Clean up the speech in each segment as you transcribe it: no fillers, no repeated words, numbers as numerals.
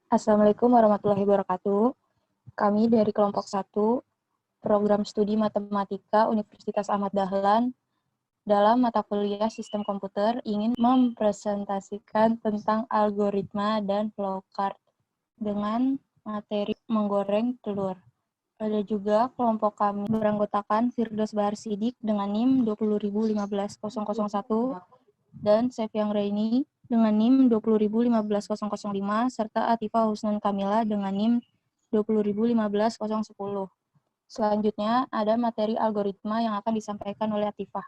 Assalamualaikum warahmatullahi wabarakatuh. Kami dari kelompok 1, Program Studi Matematika Universitas Ahmad Dahlan, dalam mata kuliah Sistem Komputer ingin mempresentasikan tentang algoritma dan flowchart dengan materi menggoreng telur. Ada juga kelompok kami beranggotakan Firdaus Bahar Sidik dengan NIM 200151001 dan Sefyang Reini dengan NIM 2001505 serta Atifah Husnan Kamila dengan NIM 2001510. Selanjutnya ada materi algoritma yang akan disampaikan oleh Atifah.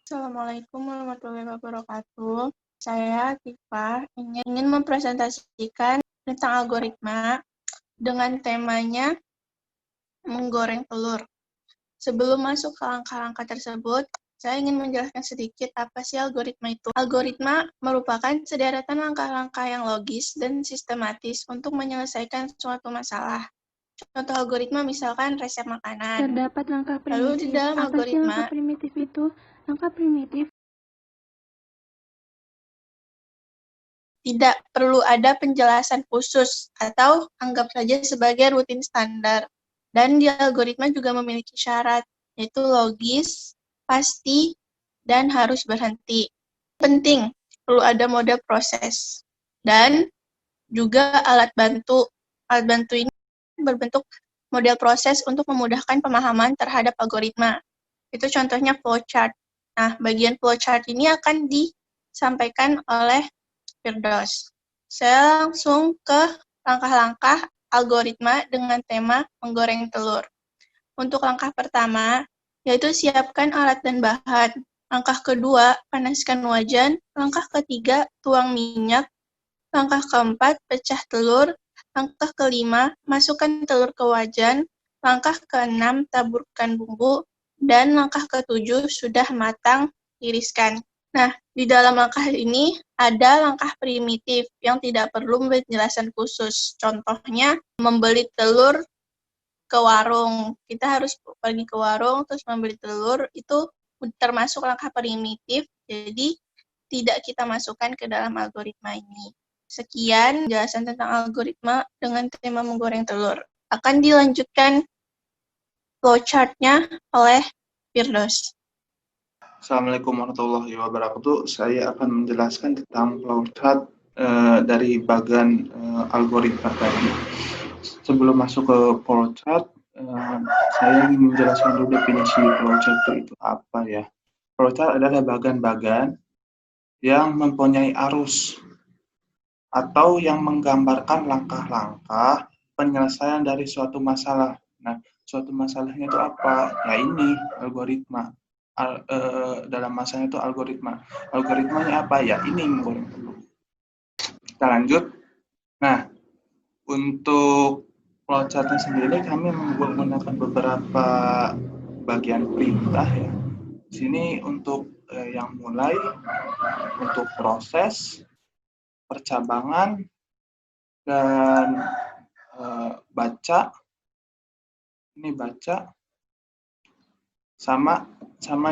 Assalamualaikum warahmatullahi wabarakatuh. Saya Atifah ingin mempresentasikan tentang algoritma dengan temanya menggoreng telur. Sebelum masuk ke langkah-langkah tersebut, saya ingin menjelaskan sedikit apa sih algoritma itu. Algoritma merupakan sederetan langkah-langkah yang logis dan sistematis untuk menyelesaikan suatu masalah. Contoh algoritma misalkan resep makanan. Terdapat langkah primitif. Lalu di dalam Apa algoritma, sih langkah primitif itu? Langkah primitif tidak perlu ada penjelasan khusus atau anggap saja sebagai rutin standar. Dan di algoritma juga memiliki syarat, yaitu logis, pasti, dan harus berhenti. Penting, perlu ada mode proses. Dan juga alat bantu. Alat bantu ini berbentuk model proses untuk memudahkan pemahaman terhadap algoritma. Itu contohnya flowchart. Nah, bagian flowchart ini akan disampaikan oleh Firdaus. Saya langsung ke langkah-langkah algoritma dengan tema menggoreng telur. Untuk langkah pertama, yaitu siapkan alat dan bahan. Langkah kedua, panaskan wajan. Langkah ketiga, tuang minyak. Langkah keempat, pecah telur. Langkah kelima, masukkan telur ke wajan. Langkah keenam, taburkan bumbu. Dan langkah ketujuh, sudah matang, tiriskan. Nah, di dalam langkah ini ada langkah primitif yang tidak perlu penjelasan khusus. Contohnya, membeli telur ke warung. Kita harus pergi ke warung, terus membeli telur, itu termasuk langkah primitif, jadi tidak kita masukkan ke dalam algoritma ini. Sekian penjelasan tentang algoritma dengan tema menggoreng telur. Akan dilanjutkan flowchart-nya oleh Firdaus. Assalamualaikum warahmatullahi wabarakatuh. Saya akan menjelaskan tentang flowchart dari bagian algoritma tadi. Sebelum masuk ke flowchart, saya ingin menjelaskan dulu definisi flowchart itu apa ya. Flowchart adalah bagan-bagan yang mempunyai arus atau yang menggambarkan langkah-langkah penyelesaian dari suatu masalah. Nah, suatu masalahnya itu apa? Ya ini, algoritma. Dalam masalah itu algoritma. Algoritmanya apa? Ya ini menggoreng telur. Kita lanjut. Nah, untuk flowchartnya sendiri kami menggunakan beberapa bagian perintah ya. Di sini untuk yang mulai, untuk proses, percabangan, dan baca. Ini baca. Sama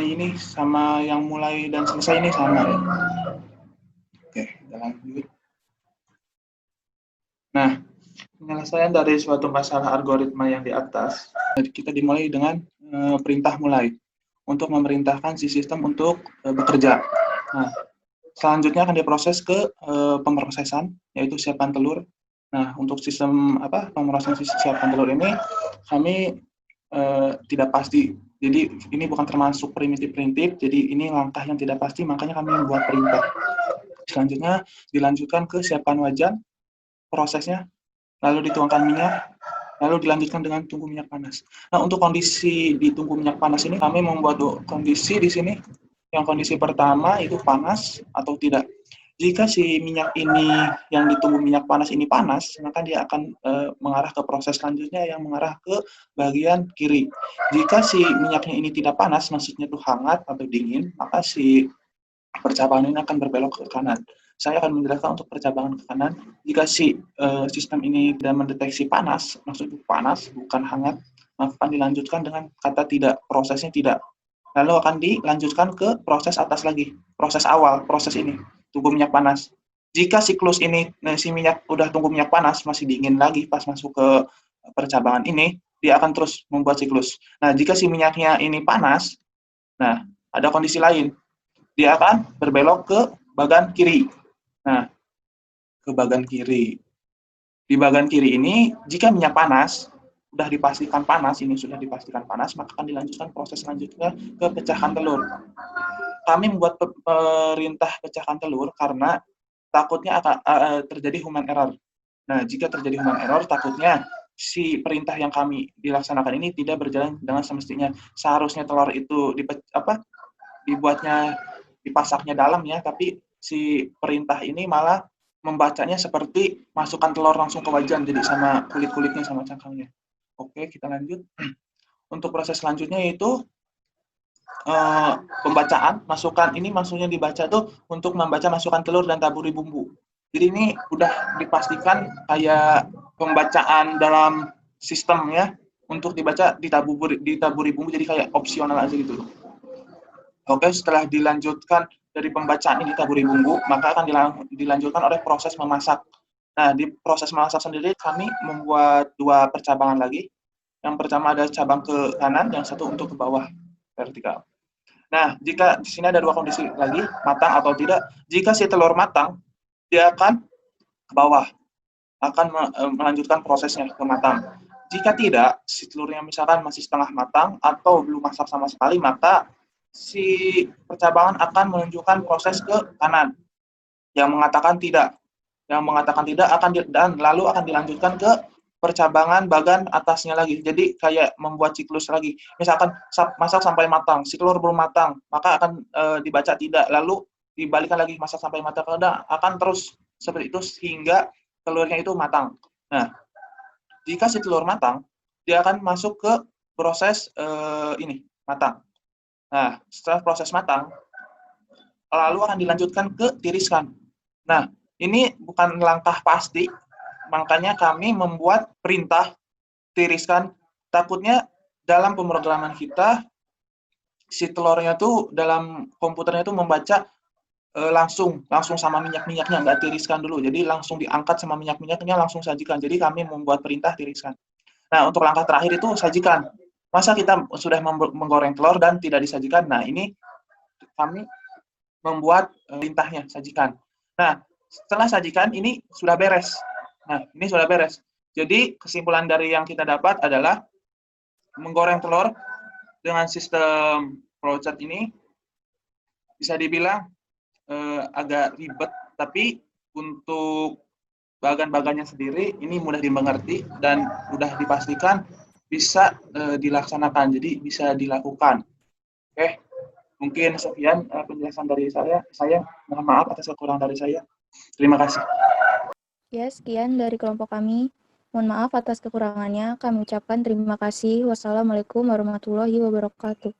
ini, sama yang mulai dan selesai ini sama ya. Oke, kita lanjut. Nah, penyelesaian dari suatu masalah algoritma yang di atas, kita dimulai dengan perintah mulai untuk memerintahkan si sistem untuk bekerja. Nah, selanjutnya akan diproses ke pemrosesan, yaitu siapkan telur. Nah, untuk sistem pemrosesan siapkan telur ini kami tidak pasti. Jadi ini bukan termasuk primitif-primitif, jadi ini langkah yang tidak pasti, makanya kami membuat perintah. Selanjutnya dilanjutkan ke siapkan wajan, prosesnya, lalu dituangkan minyak, lalu dilanjutkan dengan tunggu minyak panas. Nah, untuk kondisi di tunggu minyak panas ini, kami membuat kondisi di sini. Yang kondisi pertama itu panas atau tidak. Jika si minyak ini yang ditunggu minyak panas ini panas, maka dia akan mengarah ke proses selanjutnya yang mengarah ke bagian kiri. Jika si minyaknya ini tidak panas, maksudnya itu hangat atau dingin, maka si percabangan ini akan berbelok ke kanan. Saya akan menjelaskan untuk percabangan ke kanan. Jika si sistem ini tidak mendeteksi panas, maksudnya panas, bukan hangat, maka akan dilanjutkan dengan kata tidak, prosesnya tidak. Lalu akan dilanjutkan ke proses atas lagi, proses awal, proses ini. Tunggu minyak panas. Jika siklus ini si minyak udah tunggu minyak panas masih dingin lagi pas masuk ke percabangan ini, dia akan terus membuat siklus. Nah, jika si minyaknya ini panas, nah ada kondisi lain, dia akan berbelok ke bagian kiri. Nah, ke bagian kiri. Di bagian kiri ini, jika minyak panas, sudah dipastikan panas, maka akan dilanjutkan proses selanjutnya ke pecahan telur. Kami membuat perintah pecahan telur karena takutnya akan terjadi human error. Nah, jika terjadi human error, takutnya si perintah yang kami dilaksanakan ini tidak berjalan dengan semestinya. Seharusnya telur itu dipasaknya dalam ya, tapi si perintah ini malah membacanya seperti masukkan telur langsung ke wajan, jadi sama kulit-kulitnya sama cangkangnya. Oke, kita lanjut. Untuk proses selanjutnya yaitu pembacaan, maksudnya dibaca tuh untuk membaca masukan telur dan taburi bumbu. Jadi ini udah dipastikan kayak pembacaan dalam sistem ya, untuk dibaca ditaburi bumbu, jadi kayak opsional aja gitu. Oke, setelah dilanjutkan dari pembacaan ini taburi bumbu, maka akan dilanjutkan oleh proses memasak. Nah, di proses memasak sendiri kami membuat 2 percabangan lagi. Yang pertama ada cabang ke kanan, yang satu untuk ke bawah vertikal. Nah, jika di sini ada 2 kondisi lagi, matang atau tidak. Jika si telur matang, dia akan ke bawah, akan melanjutkan prosesnya ke matang. Jika tidak, si telurnya misalkan masih setengah matang atau belum masak sama sekali, maka si percabangan akan menunjukkan proses ke kanan. Yang mengatakan tidak dan lalu akan dilanjutkan ke percabangan bagian atasnya lagi. Jadi kayak membuat siklus lagi. Misalkan masak sampai matang, si telur belum matang, maka akan dibaca tidak, lalu dibalikan lagi masak sampai matang, akan terus seperti itu sehingga telurnya itu matang. Nah, jika si telur matang, dia akan masuk ke proses matang. Nah, setelah proses matang, lalu akan dilanjutkan ke tiriskan. Nah, ini bukan langkah pasti, makanya kami membuat perintah tiriskan. Takutnya dalam pemrograman kita, si telurnya tuh dalam komputernya tuh membaca langsung sama minyak-minyaknya, nggak tiriskan dulu. Jadi langsung diangkat sama minyak-minyaknya, langsung sajikan. Jadi kami membuat perintah tiriskan. Nah, untuk langkah terakhir itu sajikan. Masa kita sudah menggoreng telur dan tidak disajikan? Nah, ini kami membuat perintahnya sajikan. Nah, setelah sajikan ini sudah beres. Jadi kesimpulan dari yang kita dapat adalah menggoreng telur dengan sistem flowchart ini bisa dibilang agak ribet, tapi untuk bagan-bagannya sendiri ini mudah dimengerti dan mudah dipastikan bisa dilaksanakan, jadi bisa dilakukan. Oke, mungkin sekian penjelasan dari saya. Saya mohon maaf atas kekurangan dari saya. Terima kasih. Ya, sekian dari kelompok kami. Mohon maaf atas kekurangannya. Kami ucapkan terima kasih. Wassalamualaikum warahmatullahi wabarakatuh.